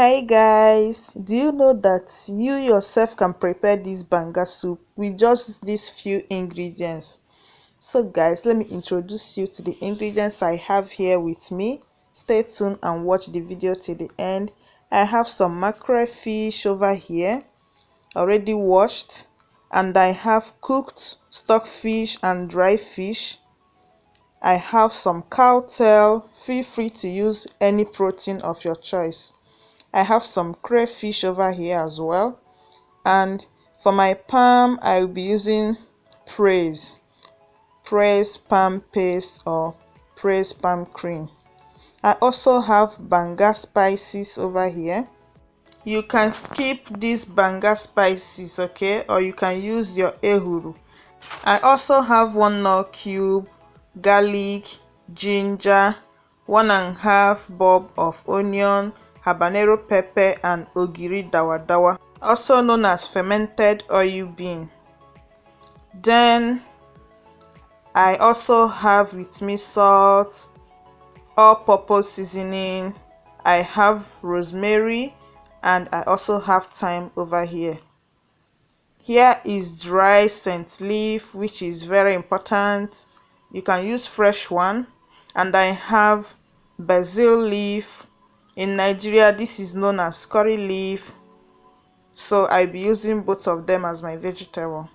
Hey guys, do you know that you yourself can prepare this banga soup with just these few ingredients? So guys, let me introduce you to the ingredients I have here with me. Stay tuned and watch the video till the end. I have some mackerel fish over here, already washed, and I have cooked stockfish and dry fish. I have some cow tail. Feel free to use any protein of your choice. I have some crayfish over here as well, and for my palm I will be using praise palm paste or praise palm cream. I also have banga spices over here. You can skip these banga spices, okay, or you can use your ehuru. I also have 1 nut cube, garlic, ginger, 1.5 bulb of onion, habanero pepper, and ogiri dawadawa, also known as fermented oil bean. Then I also have with me salt, all-purpose seasoning, I have rosemary, and I also have thyme over here. Here is dry scent leaf, which is very important. You can use fresh one. And I have basil leaf. In Nigeria, this is known as curry leaf. So I'll be using both of them as my vegetable.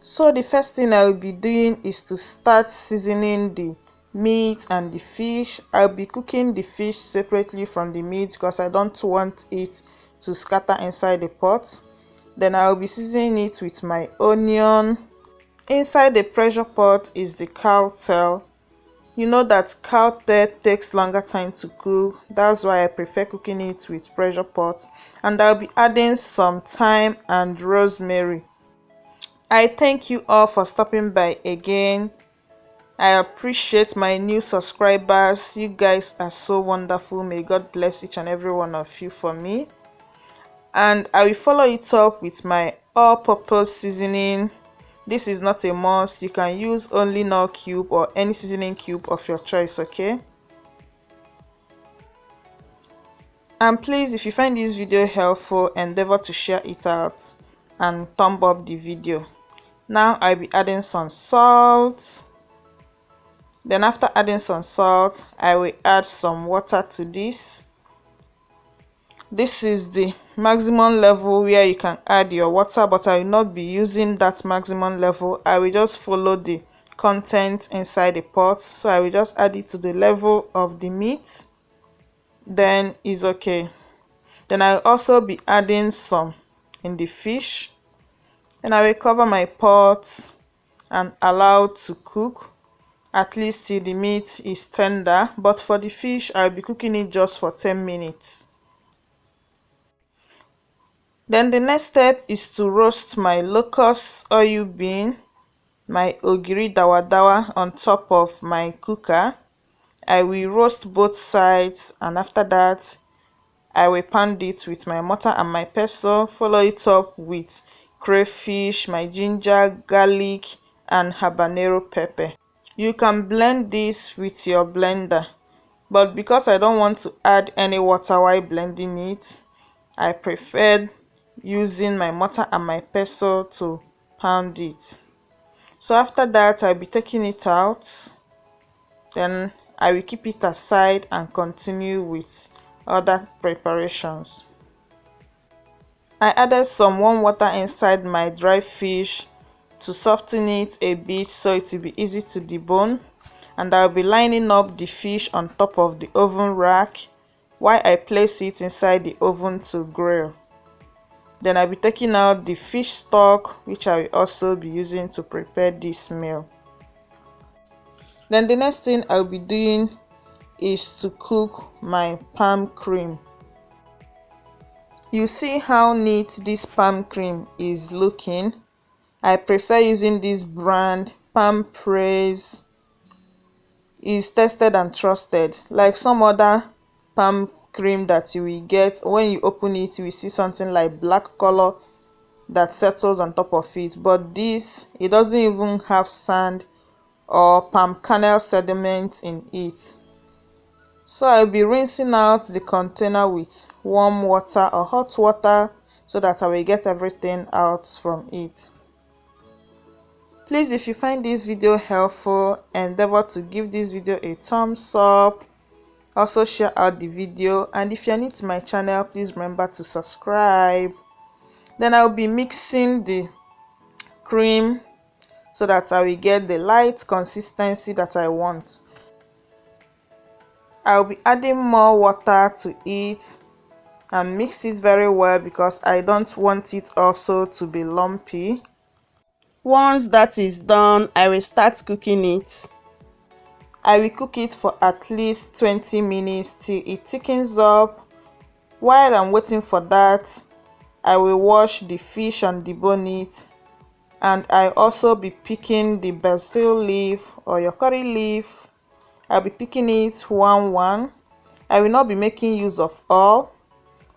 So the first thing I'll be doing is to start seasoning the meat and the fish. I'll be cooking the fish separately from the meat because I don't want it to scatter inside the pot. Then I'll be seasoning it with my onion. Inside the pressure pot is the cow tail. You know that cow tail takes longer time to cook. That's why I prefer cooking it with pressure pot. And I'll be adding some thyme and rosemary. I thank you all for stopping by again. I appreciate my new subscribers. You guys are so wonderful. May God bless each and every one of you for me. And I will follow it up with my all-purpose seasoning. This is not a must. You can use only Knorr cube or any seasoning cube of your choice, okay? And please, if you find this video helpful, endeavor to share it out and thumb up the video. Now I'll be adding some salt. Then after adding some salt, I will add some water to this. This is the maximum level where you can add your water, but I will not be using that maximum level. I will just follow the content inside the pot, so I will just add it to the level of the meat. Then it's okay. Then I'll also be adding some in the fish, and I will cover my pot and allow to cook at least till the meat is tender. But for the fish, I'll be cooking it just for 10 minutes. Then the next step is to roast my locust oil bean, my ogiri dawadawa on top of my cooker. I will roast both sides, and after that I will pound it with my mortar and my pestle. Follow it up with crayfish, my ginger, garlic, and habanero pepper. You can blend this with your blender, but because I don't want to add any water while blending it, I preferred using my mortar and my pestle to pound it. So after that, I'll be taking it out. Then I will keep it aside and continue with other preparations. I added some warm water inside my dry fish to soften it a bit so it will be easy to debone. And I'll be lining up the fish on top of the oven rack while I place it inside the oven to grill. Then I'll be taking out the fish stock, which I will also be using to prepare this meal. Then the next thing I'll be doing is to cook my palm cream. You see how neat this palm cream is looking. I prefer using this brand. Palm Praise is tested and trusted. Like some other palm cream that you will get, when you open it you will see something like black color that settles on top of it, but this, it doesn't even have sand or palm kernel sediment in it. So I'll be rinsing out the container with warm water or hot water so that I will get everything out from it. Please, if you find this video helpful, endeavor to give this video a thumbs up. Also share out the video, and if you're new to my channel, please remember to subscribe. Then I'll be mixing the cream so that I will get the light consistency that I want. I'll be adding more water to it and mix it very well because I don't want it also to be lumpy. Once that is done, I will start cooking it. I will cook it for at least 20 minutes till it thickens up. While I'm waiting for that, I will wash the fish and debone it, and I also be picking the basil leaf or your curry leaf. I'll be picking it one. I will not be making use of all,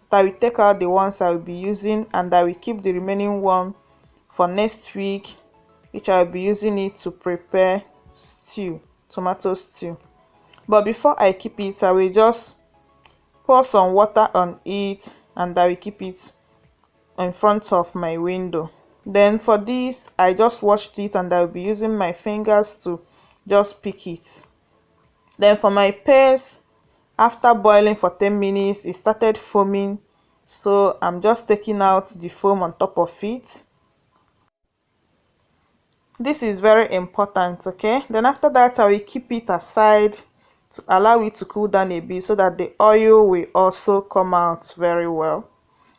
but I will take out the ones I will be using, and I will keep the remaining one for next week, which I will be using it to prepare stew, tomato stew. But before I keep it, I will just pour some water on it, and I will keep it in front of my window. Then for this, I just washed it, and I will be using my fingers to just pick it. Then for my paste, after boiling for 10 minutes, it started foaming, so I'm just taking out the foam on top of it. This is very important, okay? Then after that, I will keep it aside to allow it to cool down a bit so that the oil will also come out very well.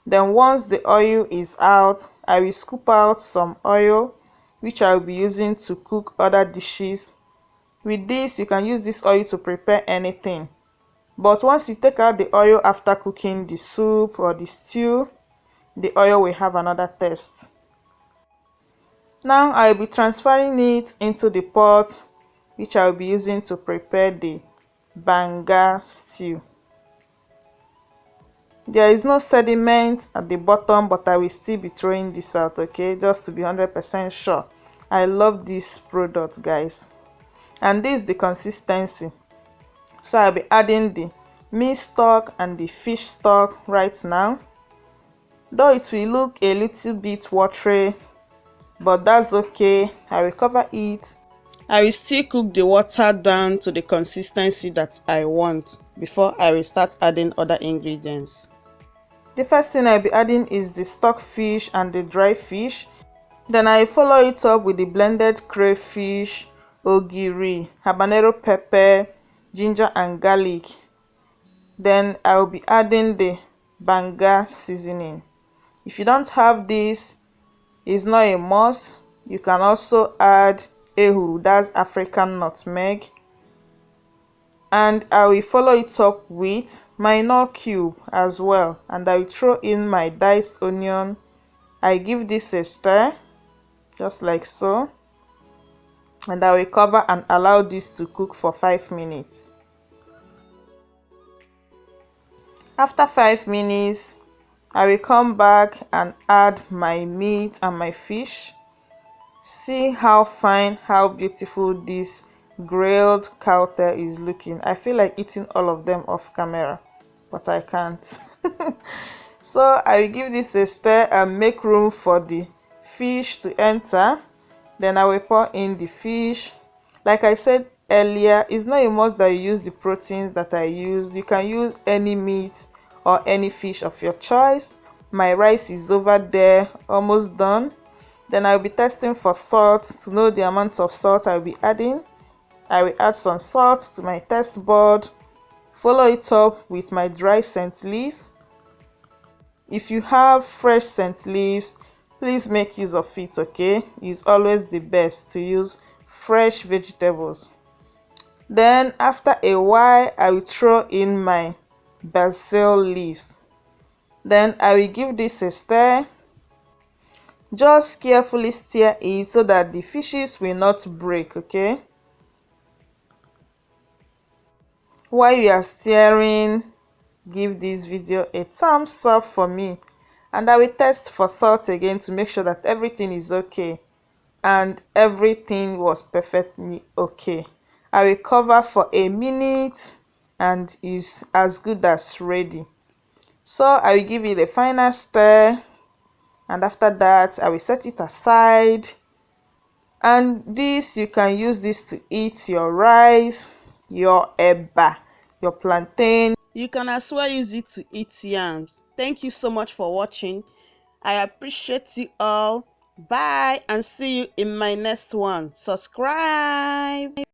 Then once the oil is out, I will scoop out some oil, which I will be using to cook other dishes. With this, you can use this oil to prepare anything. But once you take out the oil after cooking the soup or the stew, the oil will have another taste. Now I will be transferring it into the pot, which I will be using to prepare the Banga stew. There is no sediment at the bottom, but I will still be throwing this out, okay, just to be 100% sure. I love this product, guys, and this is the consistency. So I'll be adding the meat stock and the fish stock right now. Though it will look a little bit watery, but that's okay. I will cover it. I will still cook the water down to the consistency that I want before I will start adding other ingredients. The first thing I'll be adding is the stock fish and the dry fish. Then I follow it up with the blended crayfish, ogiri, habanero pepper, ginger and garlic. Then I will be adding the Banga seasoning. If you don't have this, it's not a must. You can also add ehuru, that's African nutmeg. And I will follow it up with minor cube as well, and I will throw in my diced onion. I give this a stir, just like so, and I will cover and allow this to cook for 5 minutes. After 5 minutes, I will come back and add my meat and my fish. See how fine, how beautiful this grilled cow tail is looking. I feel like eating all of them off camera, but I can't. So I will give this a stir and make room for the fish to enter. Then I will pour in the fish. Like I said earlier, it's not a must that you use the proteins that I used. You can use any meat or any fish of your choice. My rice is over there, almost done. Then I'll be testing for salt to know the amount of salt I'll be adding. I will add some salt to my test board. Follow it up with my dry scent leaf. If you have fresh scent leaves, please make use of it, okay? It's always the best to use fresh vegetables. Then after a while, I will throw in my basil leaves. Then I will give this a stir. Just carefully stir it so that the fishes will not break, okay? While you are stirring, give this video a thumbs up for me, and I will test for salt again to make sure that everything is okay, and everything was perfectly okay. I will cover for a minute and is as good as ready. So I will give it a final stir, and after that I will set it aside. And this, you can use this to eat your rice, your eba, your plantain. You can as well use it to eat yams. Thank you so much for watching. I appreciate you all. Bye, and see you in my next one. Subscribe.